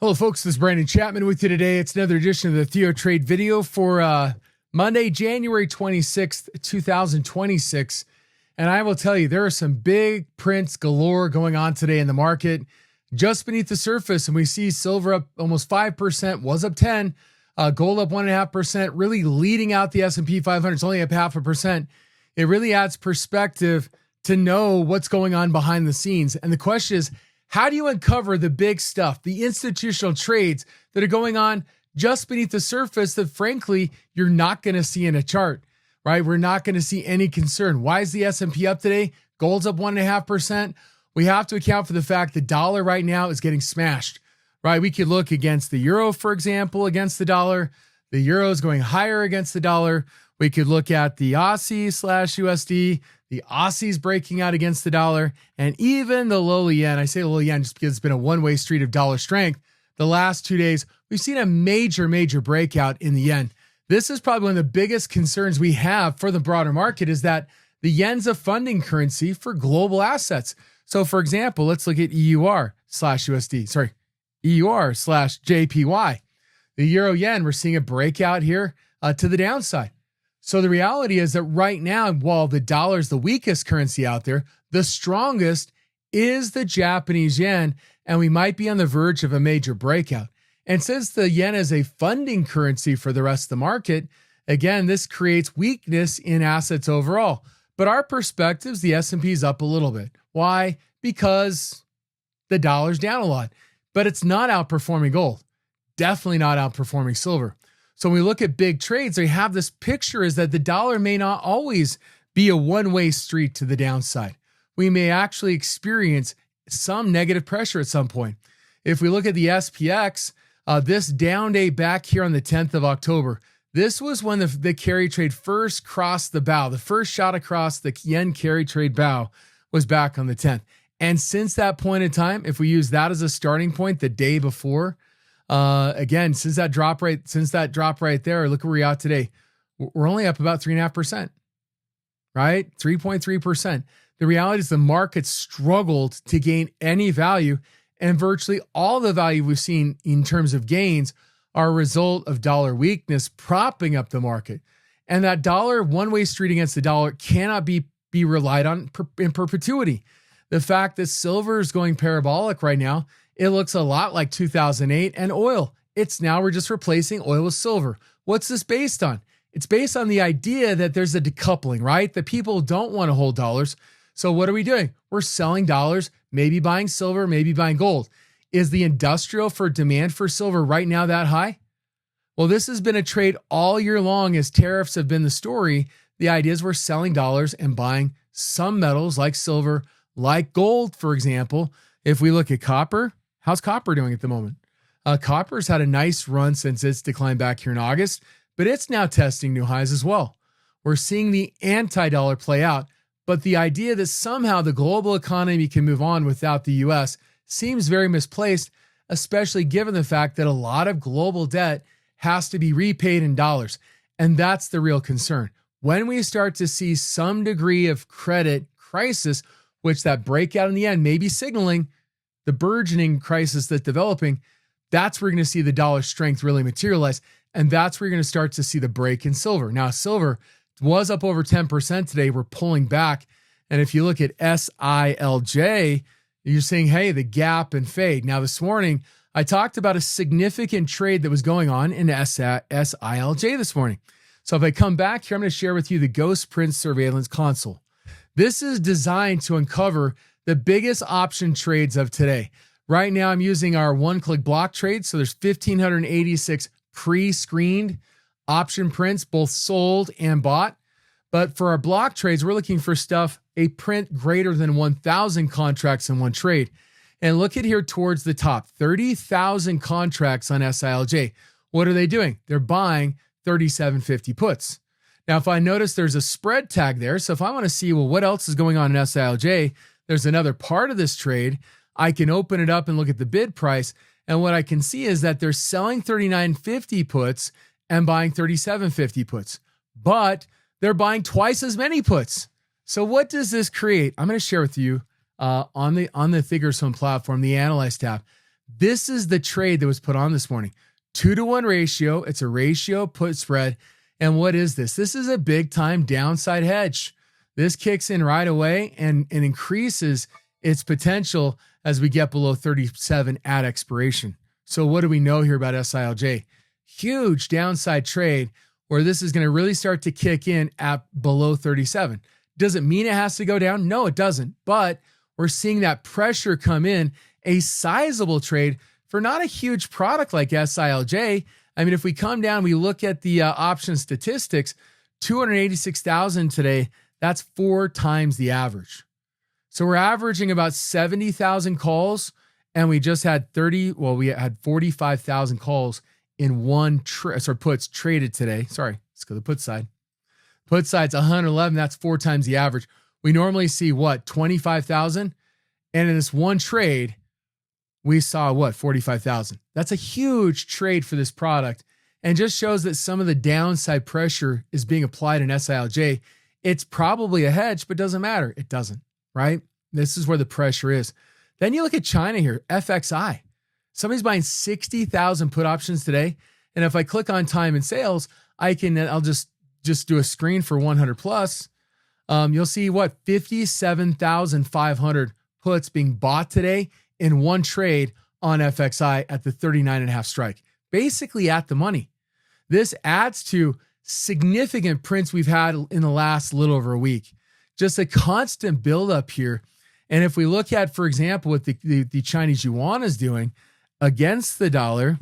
Hello folks, this is Brandon Chapman with you today. It's another edition of the TheoTRADE video for Monday, January 26th, 2026. And I will tell you, there are some big prints galore going on today in the market. Just beneath the surface, and we see silver up almost 5%, was up 10, gold up 1.5%, really leading out the S&P 500. It's only up 0.5%. It really adds perspective to know what's going on behind the scenes. And the question is, how do you uncover the big stuff, the institutional trades that are going on just beneath the surface that, frankly, you're not going to see in a chart, right? We're not going to see any concern. Why is the S&P up today? Gold's up 1.5%. We have to account for the fact the dollar right now is getting smashed, right? We could look against the euro, for example, against the dollar. The euro is going higher against the dollar. We could look at the Aussie/USD. The Aussie's breaking out against the dollar, and even the lowly yen. I say lowly yen just because it's been a one-way street of dollar strength. The last 2 days, we've seen a major breakout in the yen. This is probably one of the biggest concerns we have for the broader market, is that the yen's a funding currency for global assets. So for example, let's look at EUR/JPY. The euro yen, we're seeing a breakout here to the downside. So the reality is that right now, while the dollar is the weakest currency out there, the strongest is the Japanese yen, and we might be on the verge of a major breakout. And since the yen is a funding currency for the rest of the market, again, this creates weakness in assets overall. But our perspectives, the S&P is up a little bit. Why? Because the dollar's down a lot, but it's not outperforming gold. Definitely not outperforming silver. So when we look at big trades, we have this picture is that the dollar may not always be a one-way street to the downside. We may actually experience some negative pressure at some point. If we look at the SPX, this down day back here on the 10th of October, this was when the carry trade first crossed the bow. The first shot across the yen carry trade bow was back on the 10th. And since that point in time, if we use that as a starting point the day before, again, since that drop right there, look where we're at today. We're only up about 3.5%, right? 3.3%. The reality is the market struggled to gain any value, and virtually all the value we've seen in terms of gains are a result of dollar weakness propping up the market. And that dollar one-way street against the dollar cannot be relied on in perpetuity. The fact that silver is going parabolic right now, it looks a lot like 2008 and oil. We're just replacing oil with silver. What's this based on? It's based on the idea that there's a decoupling, right? That people don't want to hold dollars. So what are we doing? We're selling dollars, maybe buying silver, maybe buying gold. Is the industrial for demand for silver right now that high? Well, this has been a trade all year long as tariffs have been the story. The idea is we're selling dollars and buying some metals like silver, like gold, for example. If we look at copper, how's copper doing at the moment? Copper's had a nice run since its decline back here in August, but it's now testing new highs as well. We're seeing the anti-dollar play out, but the idea that somehow the global economy can move on without the U.S. seems very misplaced, especially given the fact that a lot of global debt has to be repaid in dollars. And that's the real concern. When we start to see some degree of credit crisis, which that breakout in the end may be signaling the burgeoning crisis that's developing, that's where you're going to see the dollar strength really materialize. And that's where you're going to start to see the break in silver. Now, silver was up over 10% today. We're pulling back. And if you look at SILJ, you're saying, hey, the gap and fade. Now, this morning, I talked about a significant trade that was going on in SILJ this morning. So if I come back here, I'm going to share with you the Ghost Print Surveillance Console. This is designed to uncover the biggest option trades of today. Right now, I'm using our one-click block trade. So there's 1,586 pre-screened option prints, both sold and bought. But for our block trades, we're looking for a print greater than 1,000 contracts in one trade. And look at here towards the top, 30,000 contracts on SILJ. What are they doing? They're buying 3750 puts. Now, if I notice there's a spread tag there, so if I want to see, well, what else is going on in SILJ, there's another part of this trade, I can open it up and look at the bid price. And what I can see is that they're selling 3950 puts and buying 3750 puts, but they're buying twice as many puts. So what does this create? I'm going to share with you on the Thinkorswim platform, the Analyze tab. This is the trade that was put on this morning. 2-to-1 ratio. It's a ratio put spread. And what is this? This is a big time downside hedge. This kicks in right away and increases its potential as we get below 37 at expiration. So what do we know here about SILJ? Huge downside trade where this is going to really start to kick in at below 37. Does it mean it has to go down? No, it doesn't. But we're seeing that pressure come in, a sizable trade for not a huge product like SILJ. I mean, if we come down, we look at the option statistics, 286,000 today, that's 4 times the average. So we're averaging about 70,000 calls, and we just had we had 45,000 calls in one puts traded today. Sorry, let's go to the put side. Put side's 111, that's 4 times the average. We normally see 25,000, and in this one trade, we saw 45,000. That's a huge trade for this product and just shows that some of the downside pressure is being applied in SILJ. It's probably a hedge, but doesn't matter. It doesn't, right? This is where the pressure is. Then you look at China here, FXI. Somebody's buying 60,000 put options today. And if I click on time and sales, I'll just do a screen for 100 plus. You'll see 57,500 puts being bought today in one trade on FXI at the 39.5 strike, basically at the money. This adds to significant prints we've had in the last little over a week. Just a constant buildup here. And if we look at, for example, what the Chinese yuan is doing against the dollar,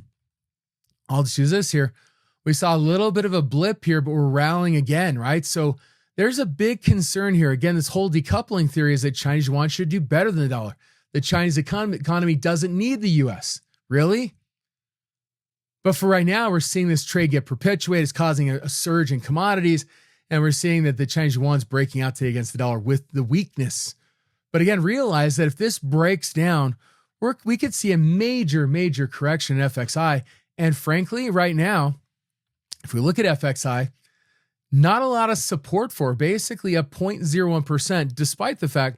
I'll just use this here. We saw a little bit of a blip here, but we're rallying again, right? So there's a big concern here. Again, this whole decoupling theory is that Chinese yuan should do better than the dollar. The Chinese economy doesn't need the U.S. Really? But for right now, we're seeing this trade get perpetuated. It's causing a surge in commodities. And we're seeing that the Chinese yuan's breaking out today against the dollar with the weakness. But again, realize that if this breaks down, we could see a major, major correction in FXI. And frankly, right now, if we look at FXI, not a lot of support for basically a 0.01%, despite the fact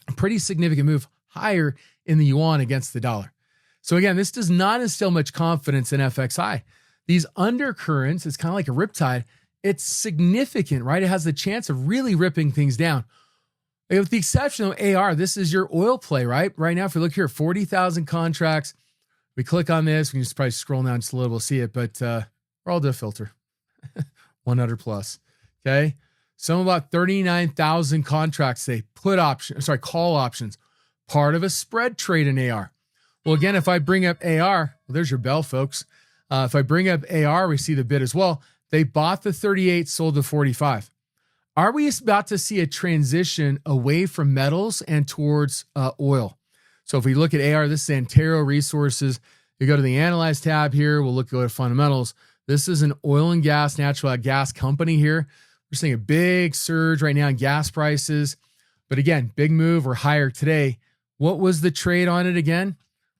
a pretty significant move higher in the yuan against the dollar. So again, this does not instill much confidence in FXI. These undercurrents, it's kind of like a riptide. It's significant, right? It has the chance of really ripping things down. With the exception of AR, this is your oil play, right? Right now, if we look here, 40,000 contracts. We click on this. We can just probably scroll down just a little, we'll see it, but we'll do a filter. 100 plus. Okay. Some about 39,000 contracts, say call options, part of a spread trade in AR. Well, again, if I bring up AR, there's your bell, folks. If I bring up AR, we see the bid as well. They bought the 38, sold the 45. Are we about to see a transition away from metals and towards oil? So if we look at AR, this is Antero Resources. You go to the Analyze tab here. We'll go to fundamentals. This is an oil and gas, natural gas company here. We're seeing a big surge right now in gas prices. But again, big move or higher today. What was the trade on it again?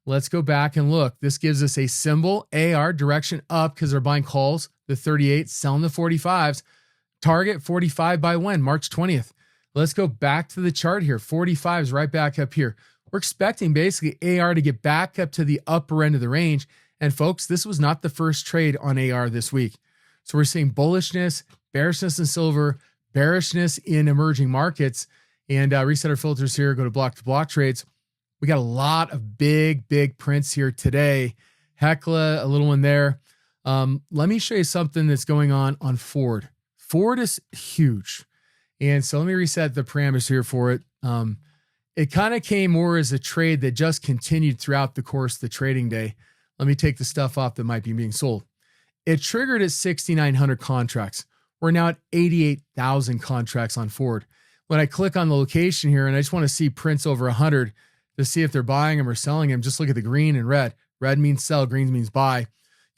Let's go back and look. This gives us a symbol, AR, direction up because they're buying calls. The 38, selling the 45s. Target 45 by when? March 20th. Let's go back to the chart here. 45s right back up here. We're expecting basically AR to get back up to the upper end of the range. And folks, this was not the first trade on AR this week. So we're seeing bullishness, bearishness in silver, bearishness in emerging markets. And reset our filters here, go to block trades. We got a lot of big prints here today. Hecla, a little one there. Let me show you something that's going on Ford. Ford is huge. And so let me reset the parameters here for it. It kind of came more as a trade that just continued throughout the course of the trading day. Let me take the stuff off that might be being sold. It triggered at 6,900 contracts. We're now at 88,000 contracts on Ford. When I click on the location here and I just want to see prints over 100 to see if they're buying them or selling them, just look at the green and red. Red means sell, green means buy.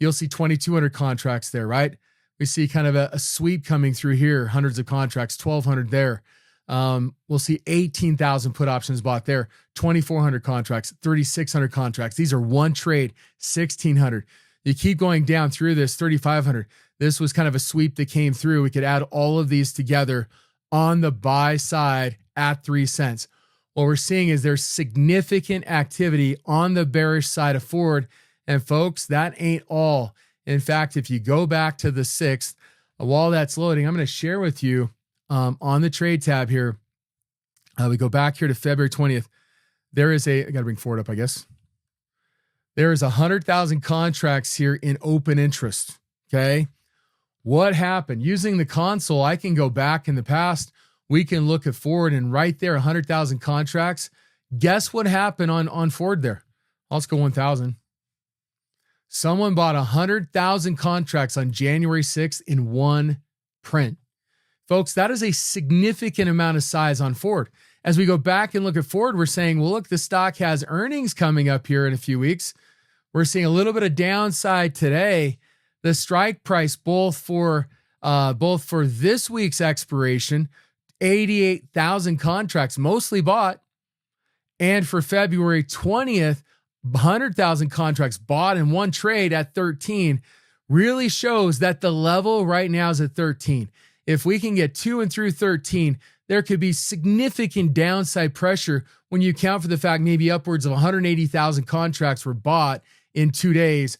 You'll see 2,200 contracts there, right? We see kind of a sweep coming through here, hundreds of contracts, 1,200 there. We'll see 18,000 put options bought there, 2,400 contracts, 3,600 contracts. These are one trade, 1,600. You keep going down through this, 3,500. This was kind of a sweep that came through. We could add all of these together on the buy side at 3 cents. what we're seeing is there's significant activity on the bearish side of forward. And folks, that ain't all. In fact, if you go back to the 6th, while that's loading, I'm going to share with you on the trade tab here. We go back here to February 20th. There is I got to bring forward up, I guess. There is 100,000 contracts here in open interest. Okay. What happened? Using the console, I can go back in the past. We can look at forward, and right there, 100,000 contracts. Guess what happened on forward there? Let's go 1,000. Someone bought 100,000 contracts on January 6th in one print. Folks, that is a significant amount of size on forward. As we go back and look at forward, we're saying, well, look, the stock has earnings coming up here in a few weeks. We're seeing a little bit of downside today. The strike price, both for this week's expiration, 88,000 contracts mostly bought, and for February 20th, 100,000 contracts bought in one trade at 13, really shows that the level right now is at 13. If we can get to and through 13, there could be significant downside pressure when you account for the fact maybe upwards of 180,000 contracts were bought in 2 days,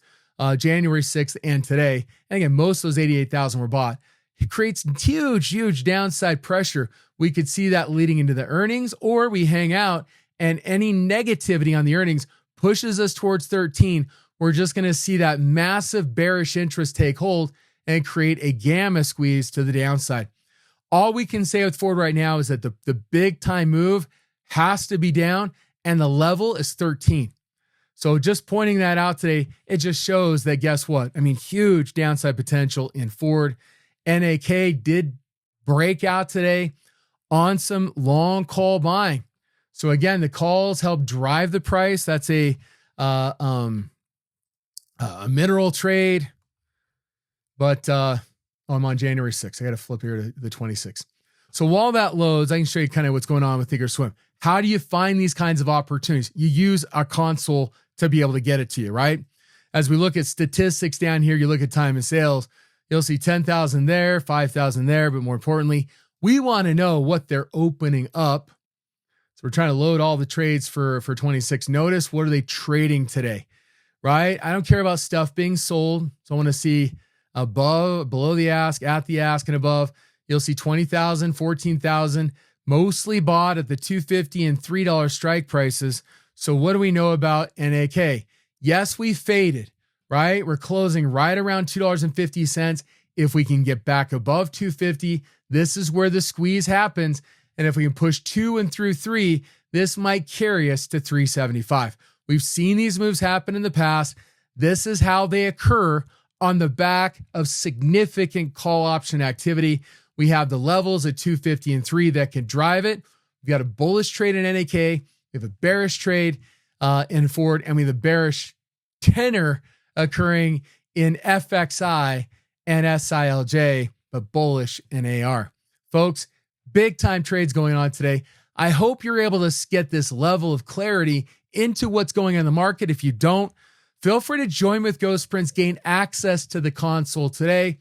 January 6th and today. And again, most of those 88,000 were bought. It creates huge downside pressure. We could see that leading into the earnings, or we hang out and any negativity on the earnings pushes us towards 13. We're just going to see that massive bearish interest take hold and create a gamma squeeze to the downside. All we can say with forward right now is that the big time move has to be down, and the level is 13. So just pointing that out today, it just shows that, guess what? I mean, huge downside potential in forward. NAK did break out today on some long call buying. So again, the calls help drive the price. That's a mineral trade. But I'm on January 6th. I got to flip here to the 26th. So while that loads, I can show you kind of what's going on with Thinkorswim. How do you find these kinds of opportunities? You use a console to be able to get it to you, right? As we look at statistics down here, you look at time and sales, you'll see 10,000 there, 5,000 there, but more importantly, we want to know what they're opening up. So we're trying to load all the trades for 26. Notice, what are they trading today, right? I don't care about stuff being sold. So I want to see above, below the ask, at the ask, and above. You'll see 20,000, 14,000, mostly bought at the $2.50 and $3 strike prices. So what do we know about NAK? Yes, we faded, right? We're closing right around $2.50. If we can get back above $2.50, this is where the squeeze happens. And if we can push 2 and through 3, this might carry us to $3.75. We've seen these moves happen in the past. This is how they occur on the back of significant call option activity. We have the levels at 250 and 3 that can drive it. We've got a bullish trade in NAK. We have a bearish trade in forward, and we have a bearish tenor occurring in FXI and SILJ, but bullish in AR. Folks, big time trades going on today. I hope you're able to get this level of clarity into what's going on in the market. If you don't, feel free to join with Ghost Prince, gain access to the console today.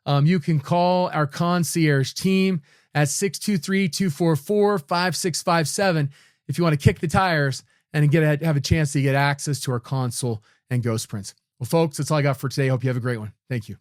You can call our concierge team at 623-244-5657 if you want to kick the tires and have a chance to get access to our console and Ghost Prince. Well, folks, that's all I got for today. Hope you have a great one. Thank you.